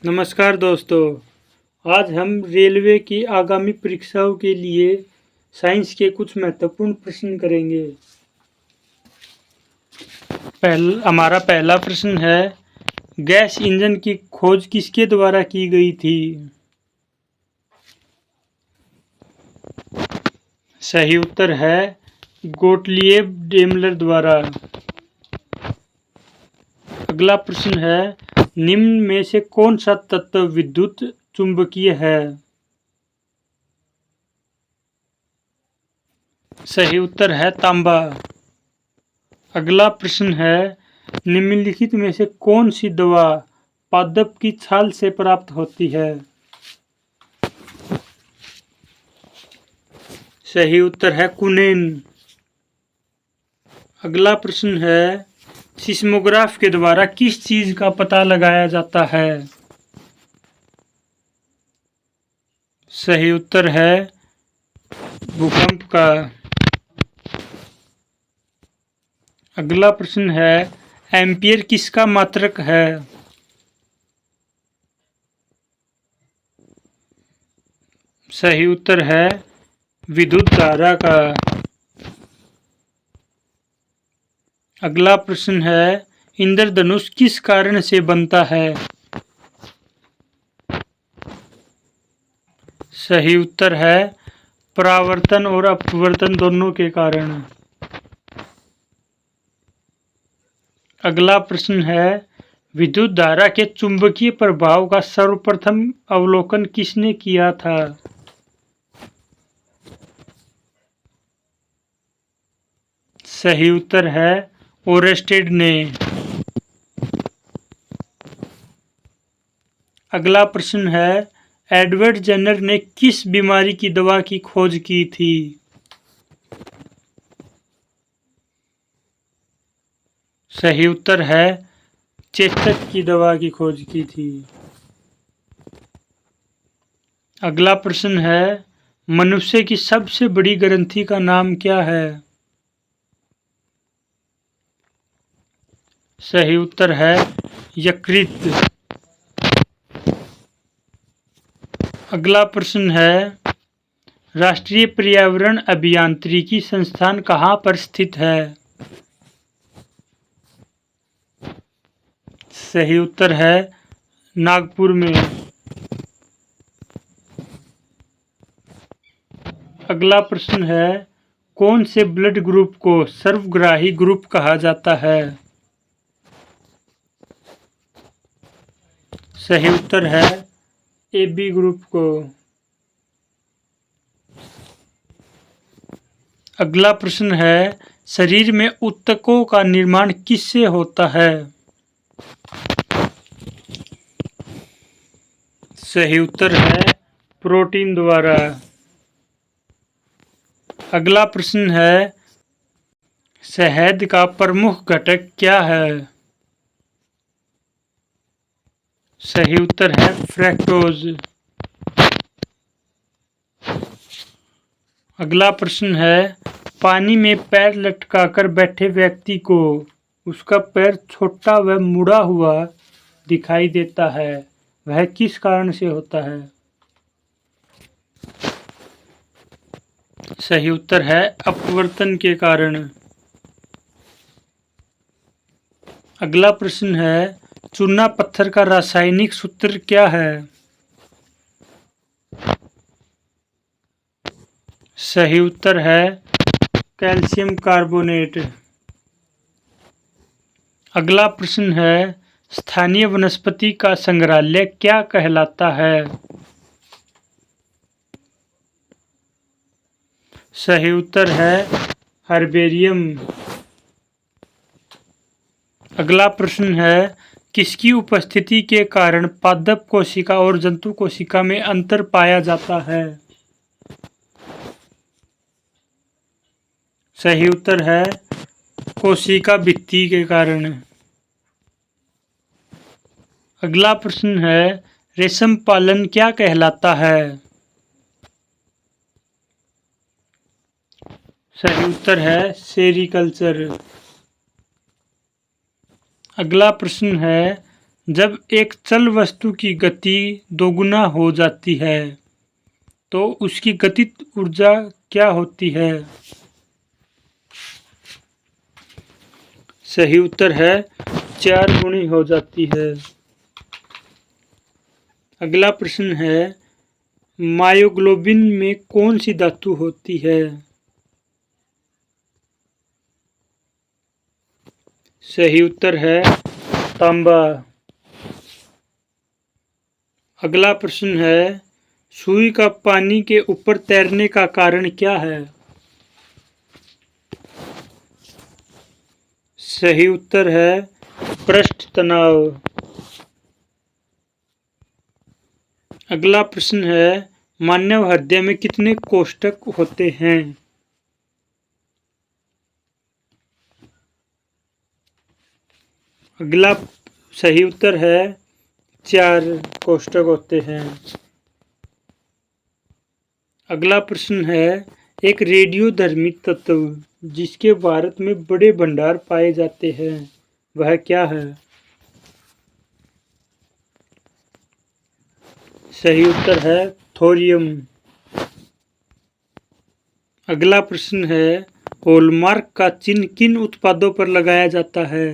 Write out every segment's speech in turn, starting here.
नमस्कार दोस्तों, आज हम रेलवे की आगामी परीक्षाओं के लिए साइंस के कुछ महत्वपूर्ण प्रश्न करेंगे। हमारा पहला प्रश्न है, गैस इंजन की खोज किसके द्वारा की गई थी? सही उत्तर है गोटलिएब डेमलर द्वारा। अगला प्रश्न है, निम्न में से कौन सा तत्व विद्युत चुंबकीय है? सही उत्तर है तांबा। अगला प्रश्न है, निम्नलिखित में से कौन सी दवा पादप की छाल से प्राप्त होती है? सही उत्तर है कुनेन। अगला प्रश्न है, सिस्मोग्राफ के द्वारा किस चीज का पता लगाया जाता है? सही उत्तर है भूकंप का। अगला प्रश्न है, एम्पियर किसका मात्रक है? सही उत्तर है विद्युत धारा का। अगला प्रश्न है, इंद्रधनुष किस कारण से बनता है? सही उत्तर है परावर्तन और अपवर्तन दोनों के कारण। अगला प्रश्न है, विद्युत धारा के चुंबकीय प्रभाव का सर्वप्रथम अवलोकन किसने किया था? सही उत्तर है ओरेस्टेड ने। अगला प्रश्न है, एडवर्ड जेनर ने किस बीमारी की दवा की खोज की थी? सही उत्तर है चेचक की दवा की खोज की थी। अगला प्रश्न है, मनुष्य की सबसे बड़ी ग्रंथि का नाम क्या है? सही उत्तर है यकृत। अगला प्रश्न है, राष्ट्रीय पर्यावरण अभियांत्रिकी संस्थान कहाँ पर स्थित है? सही उत्तर है नागपुर में। अगला प्रश्न है, कौन से ब्लड ग्रुप को सर्वग्राही ग्रुप कहा जाता है? सही उत्तर है AB ग्रुप को। अगला प्रश्न है, शरीर में ऊतकों का निर्माण किससे होता है? सही उत्तर है प्रोटीन द्वारा। अगला प्रश्न है, शहद का प्रमुख घटक क्या है? सही उत्तर है फ्रैक्टोज। अगला प्रश्न है, पानी में पैर लटकाकर बैठे व्यक्ति को उसका पैर छोटा व मुड़ा हुआ दिखाई देता है, वह किस कारण से होता है? सही उत्तर है अपवर्तन के कारण। अगला प्रश्न है, चूना पत्थर का रासायनिक सूत्र क्या है? सही उत्तर है कैल्शियम कार्बोनेट। अगला प्रश्न है, स्थानीय वनस्पति का संग्रहालय क्या कहलाता है? सही उत्तर है हर्बेरियम। अगला प्रश्न है, किसकी उपस्थिति के कारण पादप कोशिका और जंतु कोशिका में अंतर पाया जाता है? सही उत्तर है कोशिका भित्ति के कारण। अगला प्रश्न है, रेशम पालन क्या कहलाता है? सही उत्तर है सेरीकल्चर। अगला प्रश्न है, जब एक चल वस्तु की गति दोगुना हो जाती है तो उसकी गतिज ऊर्जा क्या होती है? सही उत्तर है 4 गुनी हो जाती है। अगला प्रश्न है, मायोग्लोबिन में कौन सी धातु होती है? सही उत्तर है तांबा। अगला प्रश्न है, सुई का पानी के ऊपर तैरने का कारण क्या है? सही उत्तर है पृष्ठ तनाव। अगला प्रश्न है, मानव हृदय में कितने कोष्ठक होते हैं? अगला सही उत्तर है 4 कोष्ठक होते हैं। अगला प्रश्न है, एक रेडियोधर्मी तत्व जिसके भारत में बड़े भंडार पाए जाते हैं वह क्या है? सही उत्तर है थोरियम। अगला प्रश्न है, हॉलमार्क का चिन्ह किन उत्पादों पर लगाया जाता है?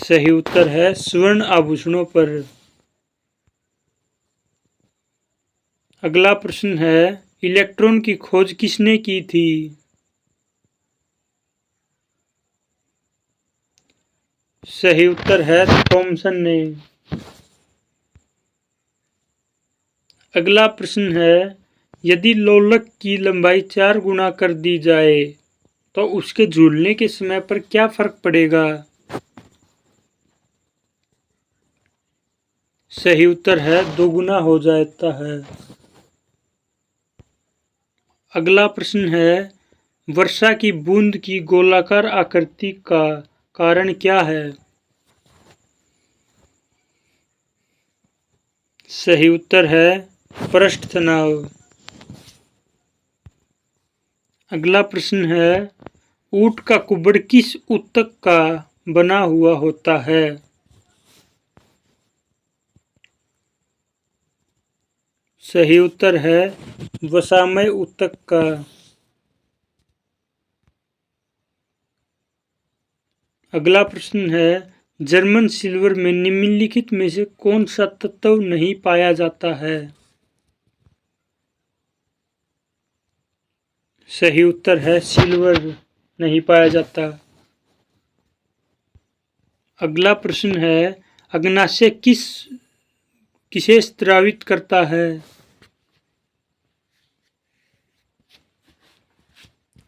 सही उत्तर है स्वर्ण आभूषणों पर। अगला प्रश्न है, इलेक्ट्रॉन की खोज किसने की थी? सही उत्तर है थॉमसन ने। अगला प्रश्न है, यदि लोलक की लंबाई 4 गुना कर दी जाए तो उसके झूलने के समय पर क्या फर्क पड़ेगा? सही उत्तर है 2 गुना हो जाता है। अगला प्रश्न है, वर्षा की बूंद की गोलाकार आकृति का कारण क्या है? सही उत्तर है पृष्ठ तनाव। अगला प्रश्न है, ऊंट का कुबड़ किस ऊतक का बना हुआ होता है? सही उत्तर है वसामय ऊतक का। अगला प्रश्न है, जर्मन सिल्वर में निम्नलिखित में से कौन सा तत्व नहीं पाया जाता है? सही उत्तर है सिल्वर नहीं पाया जाता। अगला प्रश्न है, अग्नाशय किसे स्रावित करता है?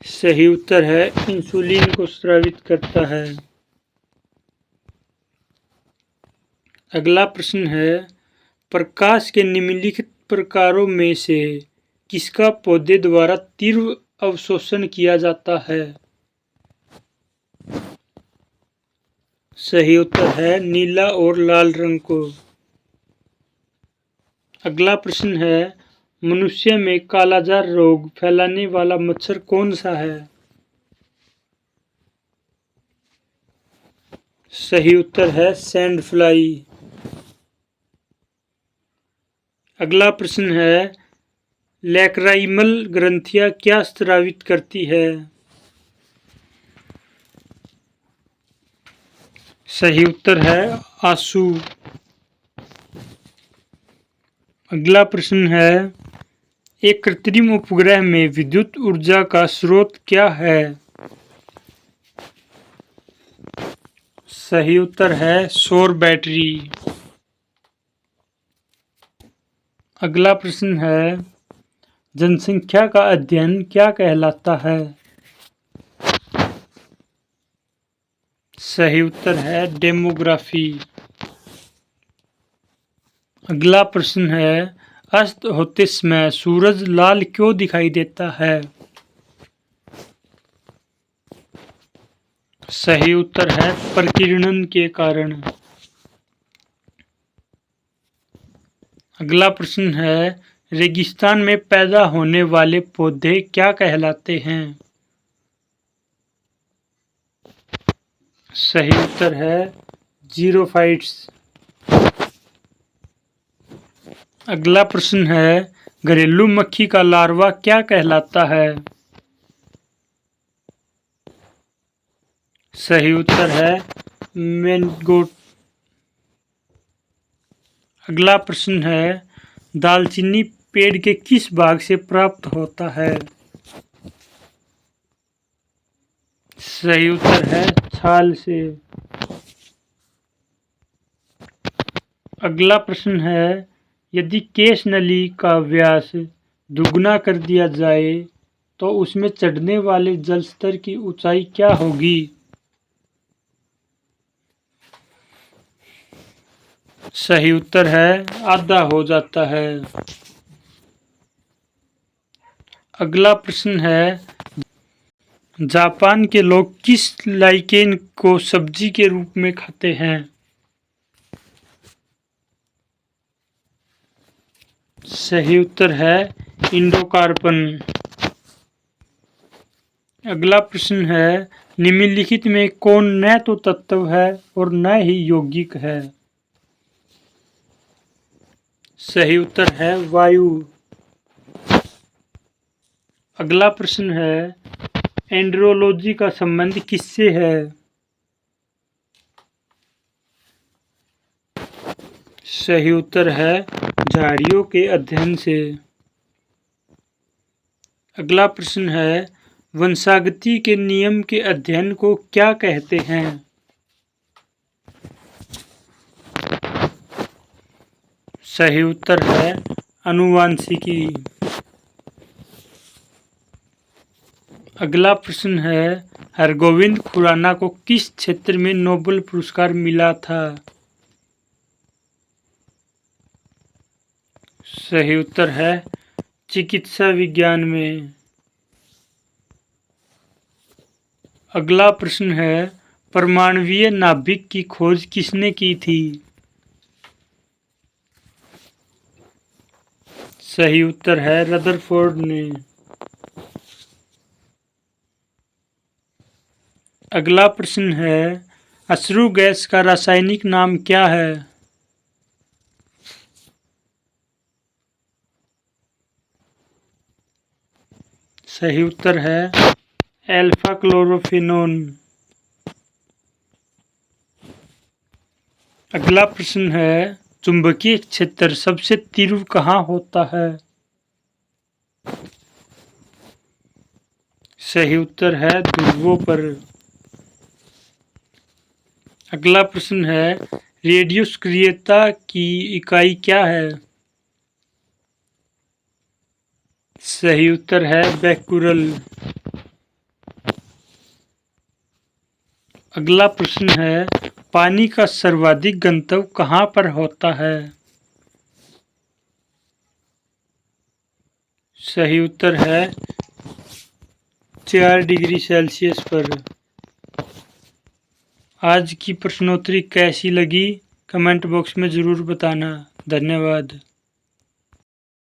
सही उत्तर है इंसुलिन को स्रावित करता है। अगला प्रश्न है, प्रकाश के निम्नलिखित प्रकारों में से किसका पौधे द्वारा तीव्र अवशोषण किया जाता है? सही उत्तर है नीला और लाल रंग को। अगला प्रश्न है, मनुष्य में कालाजार रोग फैलाने वाला मच्छर कौन सा है? सही उत्तर है सैंड फ्लाई। अगला प्रश्न है, लैक्राइमल ग्रंथियां क्या स्रावित करती है? सही उत्तर है आंसू। अगला प्रश्न है, एक कृत्रिम उपग्रह में विद्युत ऊर्जा का स्रोत क्या है? सही उत्तर है सौर बैटरी। अगला प्रश्न है, जनसंख्या का अध्ययन क्या कहलाता है? सही उत्तर है डेमोग्राफी। अगला प्रश्न है, अस्त होते समय सूरज लाल क्यों दिखाई देता है? सही उत्तर है प्रकीर्णन के कारण। अगला प्रश्न है, रेगिस्तान में पैदा होने वाले पौधे क्या कहलाते हैं? सही उत्तर है ज़ीरोफाइट्स। अगला प्रश्न है, घरेलू मक्खी का लार्वा क्या कहलाता है? सही उत्तर है मैंगोट। अगला प्रश्न है, दालचीनी पेड़ के किस भाग से प्राप्त होता है? सही उत्तर है छाल से। अगला प्रश्न है, यदि केश नली का व्यास दुगना कर दिया जाए तो उसमें चढ़ने वाले जल स्तर की ऊंचाई क्या होगी? सही उत्तर है आधा हो जाता है। अगला प्रश्न है, जापान के लोग किस लाइकेन को सब्जी के रूप में खाते हैं? सही उत्तर है इंडोकार्पन। अगला प्रश्न है, निम्नलिखित में कौन न तो तत्व है और न ही यौगिक है? सही उत्तर है वायु। अगला प्रश्न है, एंड्रोलॉजी का संबंध किससे है? सही उत्तर है झाड़ियों के अध्ययन से। अगला प्रश्न है, वंशागति के नियम के अध्ययन को क्या कहते हैं? सही उत्तर है आनुवांशिकी। अगला प्रश्न है, हरगोविंद खुराना को किस क्षेत्र में नोबेल पुरस्कार मिला था? सही उत्तर है चिकित्सा विज्ञान में। अगला प्रश्न है, परमाणुवीय नाभिक की खोज किसने की थी? सही उत्तर है रदरफोर्ड ने। अगला प्रश्न है, अश्रु गैस का रासायनिक नाम क्या है? सही उत्तर है अल्फा क्लोरोफिनोन। अगला प्रश्न है, चुंबकीय क्षेत्र सबसे तीव्र कहाँ होता है? सही उत्तर है ध्रुवों पर। अगला प्रश्न है, रेडियो सक्रियता की इकाई क्या है? सही उत्तर है बैक्यूरल। अगला प्रश्न है, पानी का सर्वाधिक घनत्व कहाँ पर होता है? सही उत्तर है 4 डिग्री सेल्सियस पर। आज की प्रश्नोत्तरी कैसी लगी कमेंट बॉक्स में ज़रूर बताना। धन्यवाद।